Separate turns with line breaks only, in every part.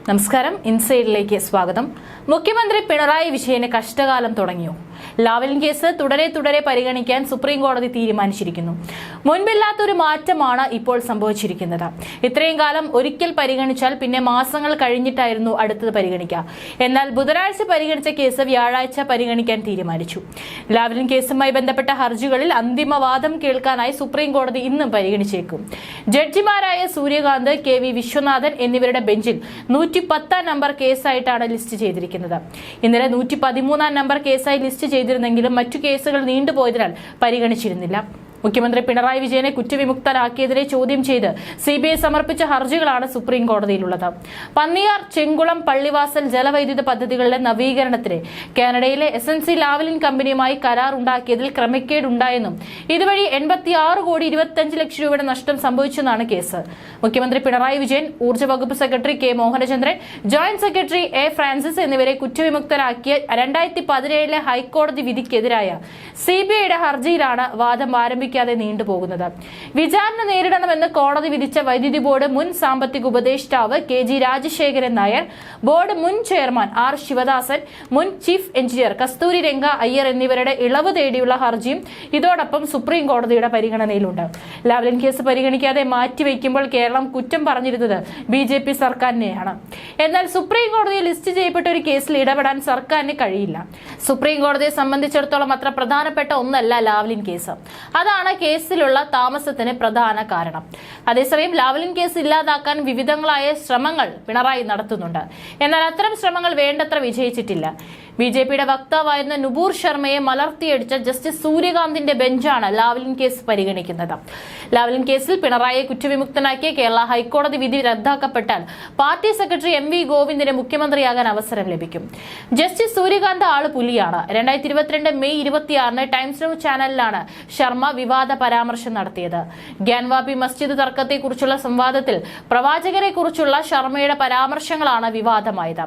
നമസ്കാരം. ഇൻസൈഡിലേക്ക് സ്വാഗതം. മുഖ്യമന്ത്രി പിണറായി വിജയന് കഷ്ടകാലം തുടങ്ങിയോ? ലാവ്ലിൻ കേസ് തുടരെ പരിഗണിക്കാൻ സുപ്രീം കോടതി തീരുമാനിച്ചിരിക്കുന്നു. മുൻപില്ലാത്തൊരു മാറ്റമാണ് ഇപ്പോൾ സംഭവിച്ചിരിക്കുന്നത്. ഇത്രയും കാലം ഒരിക്കൽ പരിഗണിച്ചാൽ പിന്നെ മാസങ്ങൾ കഴിഞ്ഞിട്ടായിരുന്നു അടുത്തത് പരിഗണിക്കുക. എന്നാൽ ബുധനാഴ്ച പരിഗണിച്ച കേസ് വ്യാഴാഴ്ച പരിഗണിക്കാൻ തീരുമാനിച്ചു. ലാവ്ലിൻ കേസുമായി ബന്ധപ്പെട്ട ഹർജികളിൽ അന്തിമവാദം കേൾക്കാനായി സുപ്രീം കോടതി ഇന്നും പരിഗണിച്ചേക്കും. ജഡ്ജിമാരായ സൂര്യകാന്ത്, KV വിശ്വനാഥൻ എന്നിവരുടെ ബെഞ്ചിൽ 110 നമ്പർ കേസായിട്ടാണ് ലിസ്റ്റ് ചെയ്തിരിക്കുന്നത്. ഇന്നലെ 113 നമ്പർ കേസായി ലിസ്റ്റ് ചെയ്തിരുന്നെങ്കിലും മറ്റു കേസുകൾ നീണ്ടുപോയതിനാൽ പരിഗണിച്ചിരുന്നില്ല. മുഖ്യമന്ത്രി പിണറായി വിജയനെ കുറ്റവിമുക്തനാക്കിയതിനെ ചോദ്യം ചെയ്ത് CBI സമർപ്പിച്ച ഹർജികളാണ് സുപ്രീം കോടതിയിലുള്ളത്. പന്നിയാർ, ചെങ്കുളം, പള്ളിവാസൽ ജലവൈദ്യുത പദ്ധതികളുടെ നവീകരണത്തിന് കാനഡയിലെ SNC ലാവ്ലിൻ കമ്പനിയുമായി കരാർ ഉണ്ടാക്കിയതിൽ ക്രമക്കേടുണ്ടായെന്നും ഇതുവഴി 86,25,00,000 രൂപയുടെ നഷ്ടം സംഭവിച്ചെന്നാണ് കേസ്. മുഖ്യമന്ത്രി പിണറായി വിജയൻ, ഊർജ്ജ വകുപ്പ് secretary K Mohanachandran, joint secretary A Francis എന്നിവരെ കുറ്റവിമുക്തരാക്കിയ 2017 ഹൈക്കോടതി വിധിക്കെതിരായ CBIയുടെ ഹർജിയിലാണ് വാദം ആരംഭിക്കുന്നത് നീണ്ടുപോകുന്നത്. വിചാരണ നേരിടണമെന്ന് കോടതി വിധിച്ച വൈദ്യുതി ബോർഡ് മുൻ സാമ്പത്തിക ഉപദേഷ്ടാവ് KG രാജശേഖരൻ നായർ, ബോർഡ് മുൻ ചെയർമാൻ R ശിവദാസൻ, മുൻ ചീഫ് എഞ്ചിനീയർ കസ്തൂരി രംഗ അയ്യർ എന്നിവരുടെ ഇളവ് തേടിയുള്ള ഹർജിയും ഇതോടൊപ്പം സുപ്രീം കോടതിയുടെ പരിഗണനയിലുണ്ട്. ലാവ്ലിൻ കേസ് പരിഗണിക്കാതെ മാറ്റിവെക്കുമ്പോൾ കേരളം കുറ്റം പറഞ്ഞിരുന്നത് BJP സർക്കാരിനെയാണ്. എന്നാൽ സുപ്രീം കോടതിയിൽ ലിസ്റ്റ് ചെയ്യപ്പെട്ട ഒരു കേസിൽ ഇടപെടാൻ സർക്കാരിന് കഴിയില്ല. സുപ്രീം കോടതിയെ സംബന്ധിച്ചിടത്തോളം അത്ര പ്രധാനപ്പെട്ട ഒന്നല്ല ലാവ്ലിൻ കേസ്. അതാണ് കേസിലുള്ള താമസത്തിന് പ്രധാന കാരണം. അതേസമയം ലാവ്ലിൻ കേസ് ഇല്ലാതാക്കാൻ വിവിധങ്ങളായ ശ്രമങ്ങൾ പിണറായി നടത്തുന്നുണ്ട്. എന്നാൽ അത്തരം ശ്രമങ്ങൾ വേണ്ടത്ര വിജയിച്ചിട്ടില്ല. BJPയുടെ വക്താവായിരുന്ന നുപൂർ ശർമ്മയെ മലർത്തിയടിച്ച ജസ്റ്റിസ് സൂര്യകാന്തിന്റെ ബെഞ്ചാണ് ലാവ്ലിൻ കേസ് പരിഗണിക്കുന്നത്. ലാവ്ലിൻ കേസിൽ പിണറായിയെ കുറ്റവിമുക്തനാക്കിയ കേരള ഹൈക്കോടതി വിധി റദ്ദാക്കപ്പെട്ടാൽ പാർട്ടി സെക്രട്ടറി MV ഗോവിന്ദിന് മുഖ്യമന്ത്രിയാകാൻ അവസരം ലഭിക്കും. ജസ്റ്റിസ് സൂര്യകാന്ത് ആള് പുലിയാണ്. 2022 മെയ് 26 ടൈംസ് ന്യൂസ് ചാനലിലാണ് ശർമ്മ വിവാദ പരാമർശം നടത്തിയത്. ഗ്യാൻവാപി മസ്ജിദ് തർക്കത്തെക്കുറിച്ചുള്ള സംവാദത്തിൽ പ്രവാചകരെ കുറിച്ചുള്ള ശർമ്മയുടെ പരാമർശങ്ങളാണ് വിവാദമായത്.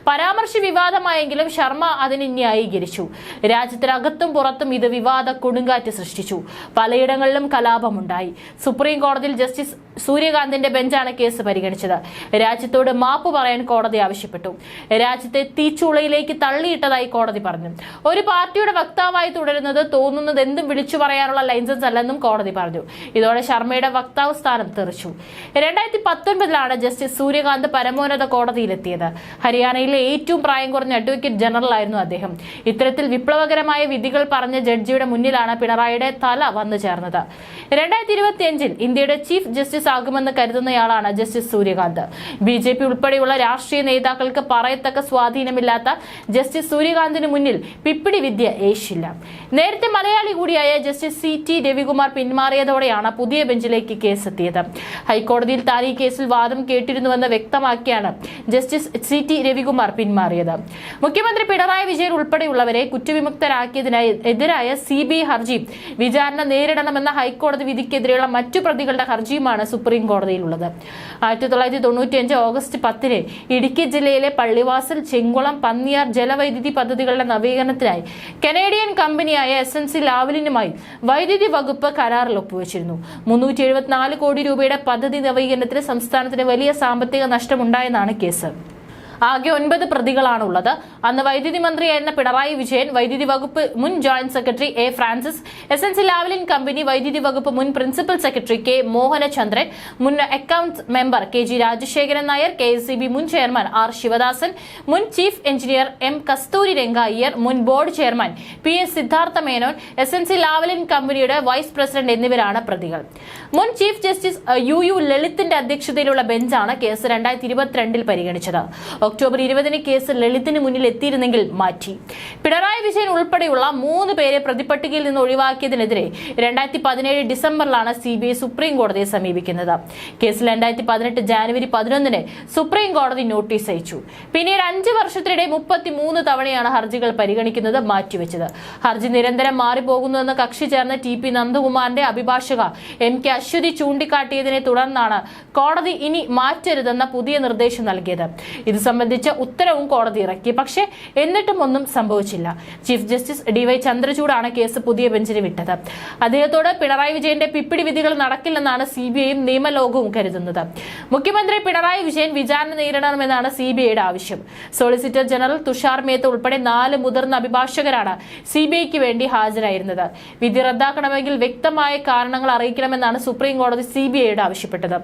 പരാമർശം വിവാദമായെങ്കിലും ശർമ്മ അതിനെ ന്യായീകരിച്ചു. രാജ്യത്തിനകത്തും പുറത്തും ഇത് വിവാദ കൊടുങ്കാറ്റ് സൃഷ്ടിച്ചു. പലയിടങ്ങളിലും കലാപമുണ്ടായി. സുപ്രീം കോടതിയിൽ ജസ്റ്റിസ് സൂര്യകാന്തിന്റെ ബെഞ്ചാണ് കേസ് പരിഗണിച്ചത്. രാജ്യത്തോട് മാപ്പ് പറയാൻ കോടതി ആവശ്യപ്പെട്ടു. രാജ്യത്തെ തീച്ചൂളയിലേക്ക് തള്ളിയിട്ടതായി കോടതി പറഞ്ഞു. ഒരു പാർട്ടിയുടെ വക്താവായി തുടരുന്നത് തോന്നുന്നത് എന്തും വിളിച്ചു പറയാനുള്ള ലൈസൻസ് അല്ലെന്നും കോടതി പറഞ്ഞു. ഇതോടെ ശർമ്മയുടെ വക്താവ് സ്ഥാനം തെറിച്ചു. 2019 ജസ്റ്റിസ് സൂര്യകാന്ത് പരമോന്നത കോടതിയിലെത്തിയത്. ഹരിയാനയിലെ ഏറ്റവും പ്രായം കുറഞ്ഞ അഡ്വക്കേറ്റ് ജനറൽ ആയിരുന്നു അദ്ദേഹം. ഇത്തരത്തിൽ വിപ്ലവകരമായ വിധികൾ പറഞ്ഞ ജഡ്ജിയുടെ മുന്നിലാണ് പിണറായിയുടെ തല വന്നു ചേർന്നത്. 2025 ഇന്ത്യയുടെ ചീഫ് ജസ്റ്റിസ് ആകുമെന്ന് കരുതുന്നയാളാണ് ജസ്റ്റിസ് സൂര്യകാന്ത്. BJP ഉൾപ്പെടെയുള്ള രാഷ്ട്രീയ നേതാക്കൾക്ക് പറയത്തക്ക സ്വാധീനമില്ലാത്ത ജസ്റ്റിസ് സൂര്യകാന്തിന് മുന്നിൽ പിപ്പിടി വിദ്യ ഏശില്ല. നേരത്തെ മലയാളി കൂടിയായ ജസ്റ്റിസ് CT രവികുമാർ പിന്മാറിയതോടെയാണ് പുതിയ ബെഞ്ചിലേക്ക് കേസ് എത്തിയത്. ഹൈക്കോടതിയിൽ താൻ ഈ കേസിൽ വാദം കേട്ടിരുന്നുവെന്ന് വ്യക്തമാക്കിയാണ് ജസ്റ്റിസ് CT രവികുമാർ പിന്മാറിയത്. മുഖ്യമന്ത്രി പിണറായി വിജയൻ ഉൾപ്പെടെയുള്ളവരെ കുറ്റവിമുക്തരാക്കിയതിനെതിരായ CBI ഹർജി വിചാരണ നേരിടണമെന്ന ഹൈക്കോടതി വിധിക്കെതിരെയുള്ള മറ്റു പ്രതികളുടെ ഹർജിയുമാണ് സുപ്രീം കോടതിയിലുള്ളത്. 1995 ഓഗസ്റ്റ് 10 ഇടുക്കി ജില്ലയിലെ പള്ളിവാസൽ, ചെങ്കുളം, പന്നിയാർ ജലവൈദ്യുതി പദ്ധതികളുടെ നവീകരണത്തിനായി കനേഡിയൻ കമ്പനിയായ SNC ലാവ്ലിനുമായി വൈദ്യുതി വകുപ്പ് കരാറിൽ ഒപ്പുവെച്ചിരുന്നു. 374 കോടി രൂപയുടെ പദ്ധതി നവീകരണത്തിന് സംസ്ഥാനത്തിന് വലിയ സാമ്പത്തിക നഷ്ടമുണ്ടായെന്നാണ് കേസ്. ആകെ 9 പ്രതികളാണുള്ളത്. അന്ന് വൈദ്യുതി മന്ത്രിയായിരുന്ന പിണറായി വിജയൻ, വൈദ്യുതി വകുപ്പ് മുൻ joint secretary A Francis, SNC Lavalin company വൈദ്യുതി വകുപ്പ് മുൻ പ്രിൻസിപ്പൽ സെക്രട്ടറി K മോഹനചന്ദ്രൻ, മുൻ accounts member KG Rajasekharan Nair, KSEB മുൻ ചെയർമാൻ R ശിവദാസൻ, മുൻ ചീഫ് എഞ്ചിനീയർ M കസ്തൂരി രംഗ അയ്യർ, മുൻ board chairman PS Siddhartha Menon, SNC Lavalin കമ്പനിയുടെ വൈസ് പ്രസിഡന്റ് എന്നിവരാണ് പ്രതികൾ. മുൻ ചീഫ് ജസ്റ്റിസ് UU ലളിത്തിന്റെ അധ്യക്ഷതയിലുള്ള ബെഞ്ചാണ് കേസ് 2022 പരിഗണിച്ചത്. ഒക്ടോബർ 20 കേസ് ലളിതിന് മുന്നിൽ എത്തിയിരുന്നെങ്കിൽ മാറ്റി. പിണറായി വിജയൻ ഉൾപ്പെടെയുള്ള 3 പേരെ പ്രതിപട്ടികയിൽ നിന്ന് ഒഴിവാക്കിയതിനെതിരെ 2017 ഡിസംബറിലാണ് CBI സുപ്രീം കോടതിയെ സമീപിക്കുന്നത്. കേസിൽ 2018 ജാനുവരി 11 സുപ്രീം കോടതി നോട്ടീസ് അയച്ചു. പിന്നീട് 5 വർഷത്തിനിടെ 33 തവണയാണ് ഹർജികൾ പരിഗണിക്കുന്നത് മാറ്റിവെച്ചത്. ഹർജി നിരന്തരം മാറിപ്പോകുന്നുവെന്ന് കക്ഷി ചേർന്ന TP നന്ദകുമാറിന്റെ അഭിഭാഷക MK അശ്വതി ചൂണ്ടിക്കാട്ടിയതിനെ തുടർന്നാണ് കോടതി ഇനി മാറ്റരുതെന്ന പുതിയ നിർദ്ദേശം നൽകിയത്. ഇത് സംബന്ധിച്ച ഉത്തരവും കോടതി ഇറക്കി. പക്ഷേ എന്നിട്ടും ഒന്നും സംഭവിച്ചില്ല. ചീഫ് ജസ്റ്റിസ് DY ചന്ദ്രചൂഡാണ് കേസ് പുതിയ ബെഞ്ചിന് വിട്ടത്. അദ്ദേഹത്തോട് പിണറായി വിജയന്റെ പിപ്പിടി വിധികൾ നടക്കില്ലെന്നാണ് CBIയും നിയമലോകവും കരുതുന്നത്. മുഖ്യമന്ത്രി പിണറായി വിജയൻ വിചാരണ നേരിടണമെന്നാണ് CBIയുടെ ആവശ്യം. സോളിസിറ്റർ ജനറൽ തുഷാർ മേത്ത ഉൾപ്പെടെ 4 മുതിർന്ന അഭിഭാഷകരാണ് CBIക്ക് വേണ്ടി ഹാജരായിരുന്നത്. വിധി റദ്ദാക്കണമെങ്കിൽ വ്യക്തമായ കാരണങ്ങൾ അറിയിക്കണമെന്നാണ് സുപ്രീം കോടതി CBIയോട് ആവശ്യപ്പെട്ടത്.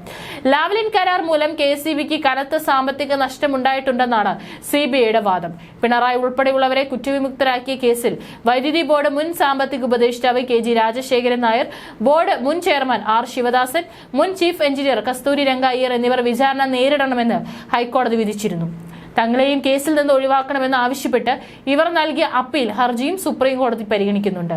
ലാവ്ലിൻ കരാർ മൂലം KCBക്ക് കനത്ത സാമ്പത്തിക നഷ്ടമുണ്ടായിട്ടുണ്ടെന്നാണ് CBIയുടെ വാദം. പിണറായി ഉൾപ്പെടെയുള്ളവരെ കുറ്റവിമുക്തരാക്കിയ കേസിൽ വൈദ്യുതി ബോർഡ് മുൻ സാമ്പത്തിക ഉപദേഷ്ടാവ് KG രാജശേഖരൻ നായർ, ബോർഡ് മുൻ ചെയർമാൻ R ശിവദാസൻ, മുൻ ചീഫ് എഞ്ചിനീയർ കസ്തൂരി രംഗ അയ്യർ എന്നിവർ വിചാരണ നേരിടണമെന്ന് ഹൈക്കോടതി വിധിച്ചിരുന്നു. തങ്ങളെയും കേസിൽ നിന്ന് ഒഴിവാക്കണമെന്ന് ആവശ്യപ്പെട്ട് ഇവർ നൽകിയ അപ്പീൽ ഹർജിയും സുപ്രീം കോടതി പരിഗണിക്കുന്നുണ്ട്.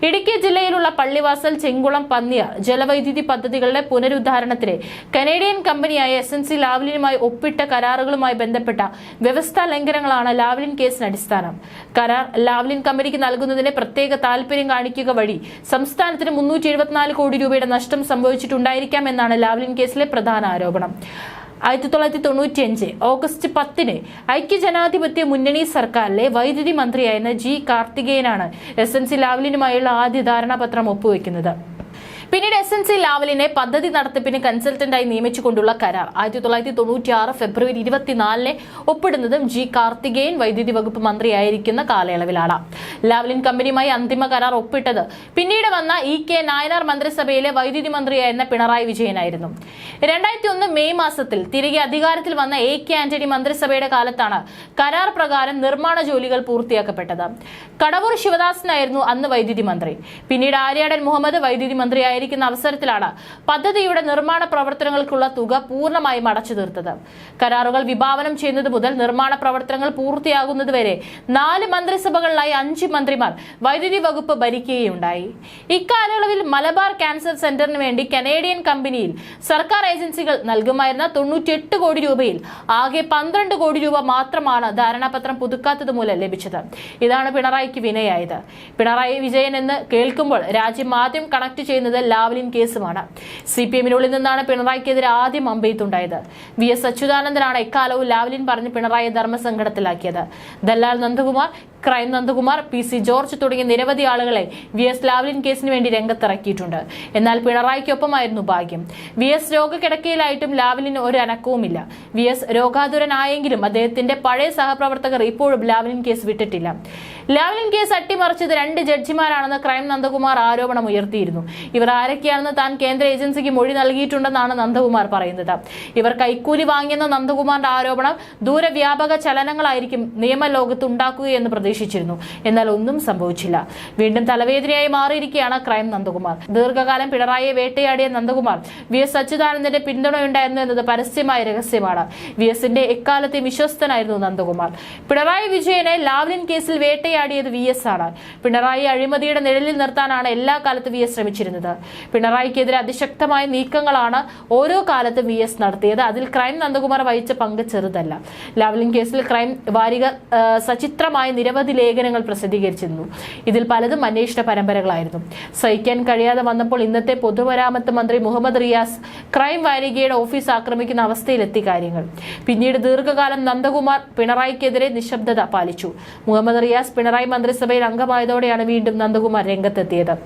ഇടുക്കി ജില്ലയിലുള്ള പള്ളിവാസൽ, ചെങ്കുളം, പന്നിയാർ ജലവൈദ്യുതി പദ്ധതികളുടെ പുനരുദ്ധാരണത്തിന് കനേഡിയൻ കമ്പനിയായ SNC ലാവ്ലിനുമായി ഒപ്പിട്ട കരാറുകളുമായി ബന്ധപ്പെട്ട വ്യവസ്ഥാ ലംഘനങ്ങളാണ് ലാവ്ലിൻ കേസിന് അടിസ്ഥാനം. കരാർ ലാവ്ലിൻ കമ്പനിക്ക് നൽകുന്നതിന് പ്രത്യേക താൽപര്യം കാണിക്കുക വഴി സംസ്ഥാനത്തിന് 374 കോടി രൂപയുടെ നഷ്ടം സംഭവിച്ചിട്ടുണ്ടായിരിക്കാമെന്നാണ് ലാവ്ലിൻ കേസിലെ പ്രധാന ആരോപണം. 1995 ഓഗസ്റ്റ് 10 ഐക്യജനാധിപത്യ മുന്നണി സർക്കാരിലെ വൈദ്യുതി മന്ത്രിയായിരുന്ന G കാർത്തികേയനാണ് SNC ലാവ്ലിനുമായുള്ള ആദ്യ ധാരണാപത്രം ഒപ്പുവെക്കുന്നത്. പിന്നീട് SNC ലാവ്ലിനെ പദ്ധതി നടത്തിപ്പിന് കൺസൾട്ടന്റായി നിയമിച്ചുകൊണ്ടുള്ള കരാർ 1996 ഫെബ്രുവരി 24 ഒപ്പിടുന്നതും G കാർത്തികേയൻ വൈദ്യുതി വകുപ്പ് മന്ത്രിയായിരിക്കുന്ന കാലയളവിലാണ്. ലാവ്ലിൻ കമ്പനിയുമായി അന്തിമ കരാർ ഒപ്പിട്ടത് പിന്നീട് വന്ന EK നായനാർ മന്ത്രിസഭയിലെ വൈദ്യുതി മന്ത്രിയായിരുന്ന പിണറായി വിജയനായിരുന്നു. 2001 മെയ് മാസത്തിൽ തിരികെ അധികാരത്തിൽ വന്ന AK ആന്റണി മന്ത്രിസഭയുടെ കാലത്താണ് കരാർ പ്രകാരം നിർമ്മാണ ജോലികൾ പൂർത്തിയാക്കപ്പെട്ടത്. കടവൂർ ശിവദാസനായിരുന്നു അന്ന് വൈദ്യുതി മന്ത്രി. പിന്നീട് ആര്യാടൻ മുഹമ്മദ് വൈദ്യുതി മന്ത്രിയായി അവസരത്തിലാണ് പദ്ധതിയുടെ നിർമ്മാണ പ്രവർത്തനങ്ങൾക്കുള്ള തുക പൂർണ്ണമായും അടച്ചു തീർത്തത്. കരാറുകൾ വിഭാവനം ചെയ്യുന്നത് മുതൽ നിർമ്മാണ പ്രവർത്തനങ്ങൾ പൂർത്തിയാകുന്നതുവരെ 4 മന്ത്രിസഭകളിലായി 5 മന്ത്രിമാർ വൈദ്യുതി വകുപ്പ് ഭരിക്കുകയുണ്ടായി. ഇക്കാലയളവിൽ മലബാർ ക്യാൻസർ സെന്ററിന് വേണ്ടി കനേഡിയൻ കമ്പനിയിൽ സർക്കാർ ഏജൻസികൾ നൽകുമായിരുന്ന 98 കോടി രൂപയിൽ ആകെ 12 കോടി രൂപ മാത്രമാണ് ധാരണാപത്രം പുതുക്കാത്തത് മൂലം ലഭിച്ചത്. ഇതാണ് പിണറായിക്ക് വിനയായത്. പിണറായി വിജയൻ എന്ന് കേൾക്കുമ്പോൾ രാജ്യം ആദ്യം കണക്ട് ചെയ്യുന്നത് ലാവ്ലിൻ കേസുമാണ്. CPMനുള്ളിൽ നിന്നാണ് പിണറായിക്കെതിരെ ആദ്യം അമ്പെയ്ത്തുണ്ടായത്. VS അച്യുതാനന്ദനാണ് എക്കാലവും ലാവ്ലിൻ പറഞ്ഞ് പിണറായി ധർമ്മസങ്കടത്തിലാക്കിയത്. ദല്ലാൽ നന്ദകുമാർ, ക്രൈം നന്ദകുമാർ, PC ജോർജ് തുടങ്ങിയ നിരവധി ആളുകളെ VS ലാവ്ലിൻ കേസിന് വേണ്ടി രംഗത്തിറക്കിയിട്ടുണ്ട്. എന്നാൽ പിണറായിക്കൊപ്പമായിരുന്നു ഭാഗ്യം. VS രോഗക്കിടക്കയിലായിട്ടും ലാവ്ലിന് ഒരു അനക്കവുമില്ല. VS രോഗാതുരനായെങ്കിലും അദ്ദേഹത്തിന്റെ പഴയ സഹപ്രവർത്തകർ ഇപ്പോഴും ലാവ്ലിൻ കേസ് വിട്ടിട്ടില്ല. ലാവ്ലിൻ കേസ് അട്ടിമറിച്ചത് 2 ജഡ്ജിമാരാണെന്ന് ക്രൈം നന്ദകുമാർ ആരോപണം ഉയർത്തിയിരുന്നു. ഇവർ ആരൊക്കെയാണെന്ന് താൻ കേന്ദ്ര ഏജൻസിക്ക് മൊഴി നൽകിയിട്ടുണ്ടെന്നാണ് നന്ദകുമാർ പറയുന്നത്. ഇവർ കൈക്കൂലി വാങ്ങിയെന്ന നന്ദകുമാറിന്റെ ആരോപണം ദൂരവ്യാപക ചലനങ്ങളായിരിക്കും നിയമലോകത്ത് ഉണ്ടാക്കുകയെന്ന് പ്രതീക്ഷിച്ചിരുന്നു. എന്നാൽ ഒന്നും സംഭവിച്ചില്ല. വീണ്ടും തലവേദനയായി മാറിയിരിക്കുകയാണ് ക്രൈം നന്ദകുമാർ. ദീർഘകാലം പിണറായിയെ വേട്ടയാടിയ നന്ദകുമാർ VS അച്യുതാനന്ദന്റെ പിന്തുണയുണ്ടായിരുന്നു എന്നത് പരസ്യമായ രഹസ്യമാണ്. VSന്റെ എക്കാലത്തെ വിശ്വസ്തനായിരുന്നു നന്ദകുമാർ. പിണറായി വിജയനെ ലാവ്ലിൻ കേസിൽ വേട്ടയാടിയത് VS ആണ്. പിണറായി അഴിമതിയുടെ നിഴലിൽ നിർത്താനാണ് എല്ലാ കാലത്തും VS ശ്രമിച്ചിരുന്നത്. പിണറായിക്കെതിരെ അതിശക്തമായ നീക്കങ്ങളാണ് ഓരോ കാലത്തും VS നടത്തിയത്. അതിൽ ക്രൈം നന്ദകുമാർ വഹിച്ച പങ്ക് ചെറുതല്ല. ലാവ്ലിൻ കേസിൽ ക്രൈം വാരിക സചിത്രമായ നിരവധി ലേഖനങ്ങൾ പ്രസിദ്ധീകരിച്ചിരുന്നു. ഇതിൽ പലതും അന്വേഷണ പരമ്പരകളായിരുന്നു. സഹിക്കാൻ കഴിയാതെ വന്നപ്പോൾ ഇന്നത്തെ പൊതുമരാമത്ത് മന്ത്രി മുഹമ്മദ് റിയാസ് ക്രൈം വാരികയുടെ ഓഫീസ് ആക്രമിക്കുന്ന അവസ്ഥയിലെത്തി കാര്യങ്ങൾ. പിന്നീട് ദീർഘകാലം നന്ദകുമാർ പിണറായിക്കെതിരെ നിശബ്ദത പാലിച്ചു. മുഹമ്മദ് റിയാസ് പിണറായി മന്ത്രിസഭയിൽ അംഗമായതോടെയാണ് വീണ്ടും നന്ദകുമാർ രംഗത്തെത്തിയത്.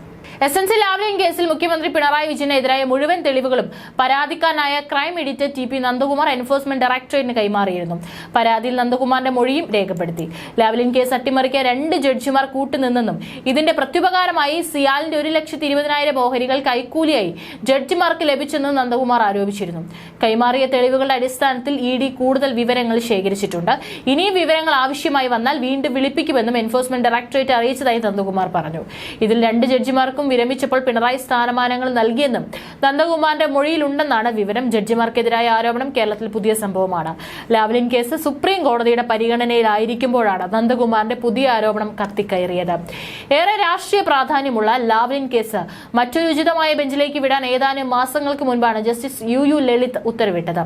SNC ലാവ്ലിൻ കേസിൽ മുഖ്യമന്ത്രി പിണറായി വിജയനെതിരായ മുഴുവൻ തെളിവുകളും പരാതിക്കാരനായ crime editor TP Nandakumar enforcement ഡയറക്ടറേറ്റിന് കൈമാറിയിരുന്നു. പരാതിയിൽ നന്ദകുമാറിന്റെ മൊഴിയും രേഖപ്പെടുത്തി. ലാവ്ലിൻ കേസ് അട്ടിമറിക്കാൻ 2 ജഡ്ജിമാർ കൂട്ടുനിന്നെന്നും ഇതിന്റെ പ്രത്യുപകാരമായി സിയാലിന്റെ 1,20,000 ഓഹരികൾ കൈക്കൂലിയായി ജഡ്ജിമാർക്ക് ലഭിച്ചെന്നും നന്ദകുമാർ ആരോപിച്ചിരുന്നു. കൈമാറിയ തെളിവുകളുടെ അടിസ്ഥാനത്തിൽ ED കൂടുതൽ വിവരങ്ങൾ ശേഖരിച്ചിട്ടുണ്ട്. ഇനിയും വിവരങ്ങൾ ആവശ്യമായി വന്നാൽ വീണ്ടും വിളിപ്പിക്കുമെന്നും എൻഫോഴ്സ്മെന്റ് ഡയറക്ടറേറ്റ് അറിയിച്ചതായി നന്ദകുമാർ പറഞ്ഞു. ഇതിൽ 2 ജഡ്ജിമാർക്കും വിരമിച്ചപ്പോൾ പിണറായി സ്ഥാനമാനങ്ങൾ നൽകിയെന്നും നന്ദകുമാറിന്റെ മൊഴിയിലുണ്ടെന്നാണ് വിവരം. ജഡ്ജിമാർക്കെതിരായ ആരോപണം കേരളത്തിൽ പുതിയ സംഭവമാണ്. ലാവ്ലിൻ കേസ് സുപ്രീം കോടതിയുടെ പരിഗണനയിലായിരിക്കുമ്പോഴാണ് നന്ദകുമാറിന്റെ പുതിയ ആരോപണം കത്തിക്കയറിയത്. ഏറെ രാഷ്ട്രീയ പ്രാധാന്യമുള്ള ലാവ്ലിൻ കേസ് മറ്റൊരു ഉചിതമായ ബെഞ്ചിലേക്ക് വിടാൻ ഏതാനും മാസങ്ങൾക്ക് മുൻപാണ് ജസ്റ്റിസ് UU ലളിത് ഉത്തരവിട്ടത്.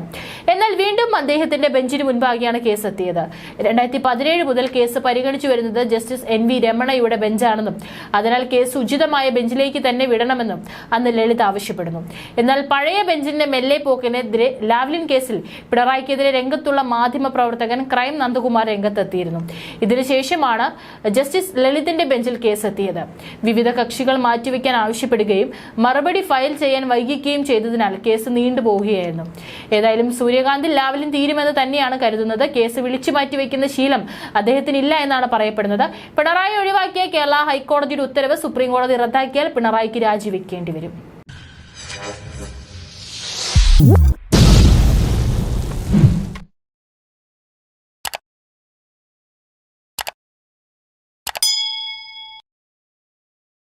എന്നാൽ വീണ്ടും അദ്ദേഹത്തിന്റെ ബെഞ്ചിന് മുൻപാകെയാണ് കേസ് എത്തിയത്. 2017 മുതൽ കേസ് പരിഗണിച്ചു വരുന്നത് ജസ്റ്റിസ് NV രമണയുടെ ബെഞ്ചാണെന്നും അതിനാൽ കേസ് ഉചിതമായ ബെഞ്ചിൽ ബെഞ്ചിലേക്ക് തന്നെ വിടണമെന്നും അന്ന് ലളിത് ആവശ്യപ്പെടുന്നു. എന്നാൽ പഴയ ബെഞ്ചിന്റെ മെല്ലെ പോക്കിനെതിരെ ലാവ്ലിൻ കേസിൽ പിണറായിക്കെതിരെ രംഗത്തുള്ള മാധ്യമ പ്രവർത്തകൻ ക്രൈം നന്ദകുമാർ രംഗത്തെത്തിയിരുന്നു. ഇതിനുശേഷമാണ് ജസ്റ്റിസ് ലളിതിന്റെ ബെഞ്ചിൽ കേസെത്തിയത്. വിവിധ കക്ഷികൾ മാറ്റിവെക്കാൻ ആവശ്യപ്പെടുകയും മറുപടി ഫയൽ ചെയ്യാൻ വൈകിക്കുകയും ചെയ്തതിനാൽ കേസ് നീണ്ടുപോവുകയായിരുന്നു. ഏതായാലും സൂര്യകാന്തിൽ ലാവ്ലിൻ തീരുമെന്ന് തന്നെയാണ് കരുതുന്നത്. കേസ് വിളിച്ചു മാറ്റിവെക്കുന്ന ശീലം അദ്ദേഹത്തിനില്ല എന്നാണ് പറയപ്പെടുന്നത്. പിണറായി ഒഴിവാക്കിയ കേരള ഹൈക്കോടതിയുടെ ഉത്തരവ് സുപ്രീം കോടതി റദ്ദാക്കിയാൽ പിണറായിക്ക് രാജിവെക്കേണ്ടി വരും.